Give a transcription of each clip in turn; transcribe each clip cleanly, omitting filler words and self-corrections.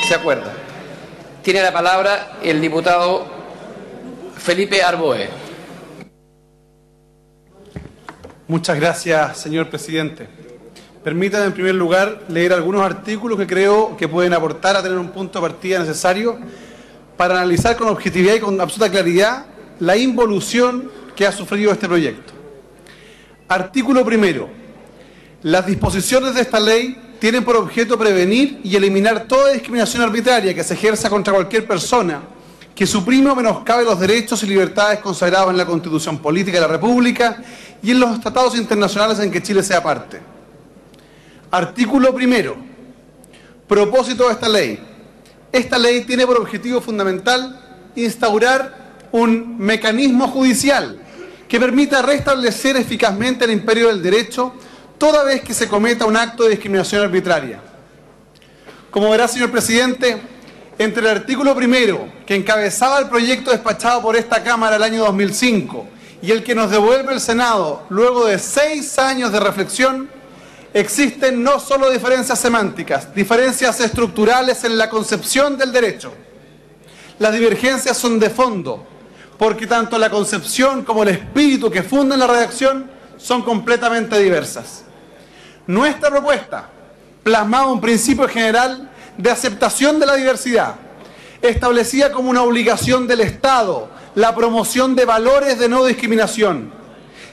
Se acuerda. Tiene la palabra el diputado Felipe Arboe. Muchas gracias, señor presidente. Permítame en primer lugar leer algunos artículos que creo que pueden aportar a tener un punto de partida necesario para analizar con objetividad y con absoluta claridad la involución que ha sufrido este proyecto. Artículo primero. Las disposiciones de esta ley tienen por objeto prevenir y eliminar toda discriminación arbitraria que se ejerza contra cualquier persona que suprime o menoscabe los derechos y libertades consagrados en la Constitución Política de la República y en los tratados internacionales en que Chile sea parte. Artículo primero. Propósito de esta ley. Esta ley tiene por objetivo fundamental instaurar un mecanismo judicial que permita restablecer eficazmente el imperio del derecho toda vez que se cometa un acto de discriminación arbitraria. Como verá, señor presidente, entre el artículo primero, que encabezaba el proyecto despachado por esta Cámara el año 2005, y el que nos devuelve el Senado luego de 6 años de reflexión, existen no solo diferencias semánticas, diferencias estructurales en la concepción del derecho. Las divergencias son de fondo, porque tanto la concepción como el espíritu que fundan la redacción son completamente diversas. Nuestra propuesta plasmaba un principio general de aceptación de la diversidad, establecía como una obligación del Estado la promoción de valores de no discriminación.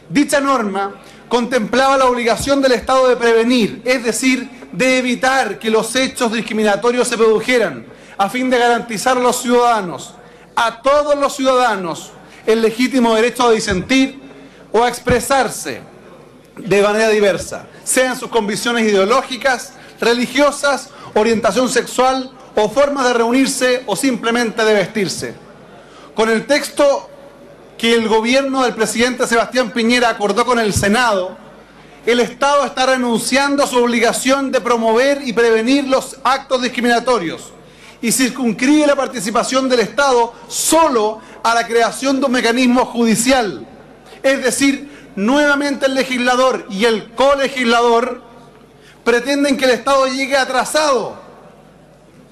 Dicha norma contemplaba la obligación del Estado de prevenir, es decir, de evitar que los hechos discriminatorios se produjeran, a fin de garantizar a los ciudadanos, a todos los ciudadanos, el legítimo derecho a disentir o a expresarse de manera diversa, sean sus convicciones ideológicas, religiosas, orientación sexual o formas de reunirse o simplemente de vestirse. Con el texto que el gobierno del presidente Sebastián Piñera acordó con el Senado, el Estado está renunciando a su obligación de promover y prevenir los actos discriminatorios y circunscribe la participación del Estado solo a la creación de un mecanismo judicial. Es decir, nuevamente el legislador y el colegislador pretenden que el Estado llegue atrasado,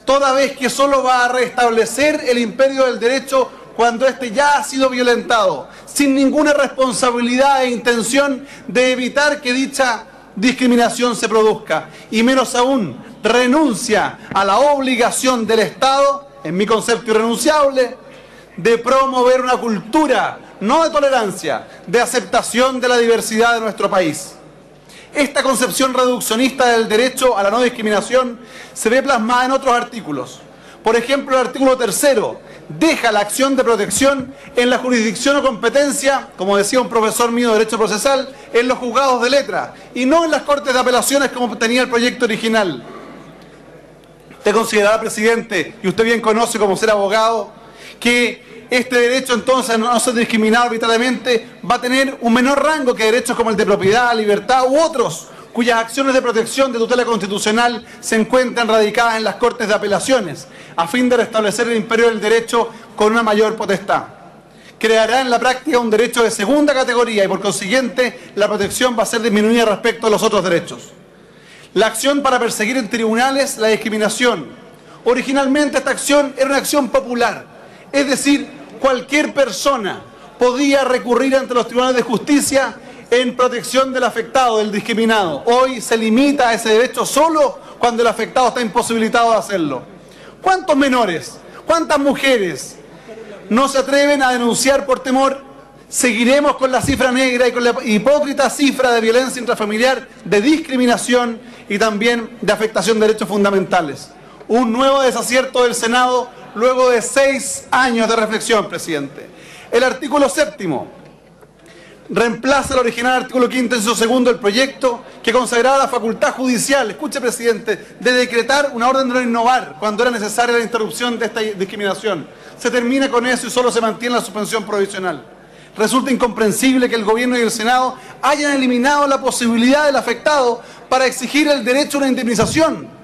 toda vez que solo va a restablecer el imperio del derecho cuando éste ya ha sido violentado, sin ninguna responsabilidad e intención de evitar que dicha discriminación se produzca, y menos aún renuncia a la obligación del Estado, en mi concepto irrenunciable, de promover una cultura, no de tolerancia, de aceptación de la diversidad de nuestro país. Esta concepción reduccionista del derecho a la no discriminación se ve plasmada en otros artículos. Por ejemplo, el artículo 3º deja la acción de protección en la jurisdicción o competencia, como decía un profesor mío de Derecho Procesal, en los juzgados de letra y no en las cortes de apelaciones como tenía el proyecto original. Usted considerará, presidente, y usted bien conoce como ser abogado, que este derecho entonces no ser discriminado arbitrariamente va a tener un menor rango que derechos como el de propiedad, libertad u otros, cuyas acciones de protección de tutela constitucional se encuentran radicadas en las cortes de apelaciones, a fin de restablecer el imperio del derecho con una mayor potestad. Creará en la práctica un derecho de segunda categoría y por consiguiente la protección va a ser disminuida respecto a los otros derechos. La acción para perseguir en tribunales la discriminación. Originalmente esta acción era una acción popular, es decir, cualquier persona podía recurrir ante los tribunales de justicia en protección del afectado, del discriminado. Hoy se limita a ese derecho solo cuando el afectado está imposibilitado de hacerlo. ¿Cuántos menores, cuántas mujeres no se atreven a denunciar por temor? Seguiremos con la cifra negra y con la hipócrita cifra de violencia intrafamiliar, de discriminación y también de afectación de derechos fundamentales. Un nuevo desacierto del Senado luego de 6 años de reflexión, presidente. El artículo 7º reemplaza el original artículo 5º, inciso segundo del proyecto, que consagraba la facultad judicial, escuche presidente, de decretar una orden de no innovar cuando era necesaria la interrupción de esta discriminación. Se termina con eso y solo se mantiene la suspensión provisional. Resulta incomprensible que el gobierno y el Senado hayan eliminado la posibilidad del afectado para exigir el derecho a una indemnización.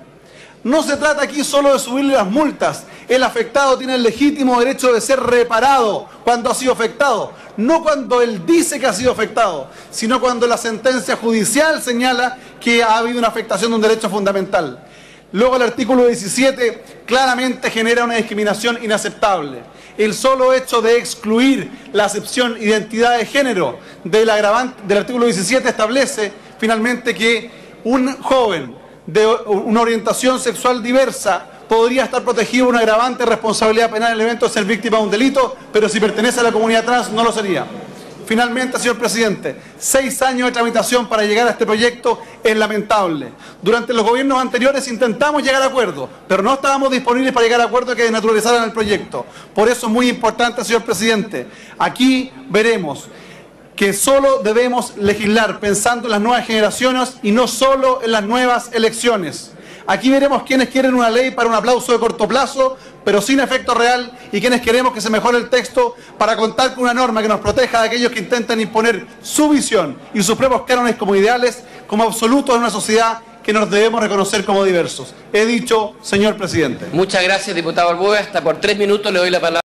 No se trata aquí solo de subirle las multas. El afectado tiene el legítimo derecho de ser reparado cuando ha sido afectado. No cuando él dice que ha sido afectado, sino cuando la sentencia judicial señala que ha habido una afectación de un derecho fundamental. Luego el artículo 17 claramente genera una discriminación inaceptable. El solo hecho de excluir la acepción identidad de género del artículo 17 establece finalmente que un joven de una orientación sexual diversa podría estar protegido de una agravante responsabilidad penal en el evento de ser víctima de un delito, pero si pertenece a la comunidad trans no lo sería. Finalmente, señor presidente, 6 años de tramitación para llegar a este proyecto es lamentable. Durante los gobiernos anteriores intentamos llegar a acuerdos, pero no estábamos disponibles para llegar a acuerdos que desnaturalizaran el proyecto. Por eso es muy importante, señor presidente, aquí veremos que solo debemos legislar pensando en las nuevas generaciones y no solo en las nuevas elecciones. Aquí veremos quienes quieren una ley para un aplauso de corto plazo, pero sin efecto real, y quienes queremos que se mejore el texto para contar con una norma que nos proteja de aquellos que intentan imponer su visión y sus propios cánones como ideales, como absolutos en una sociedad que nos debemos reconocer como diversos. He dicho, señor presidente. Muchas gracias, diputado Arbúe. Hasta por 3 minutos le doy la palabra.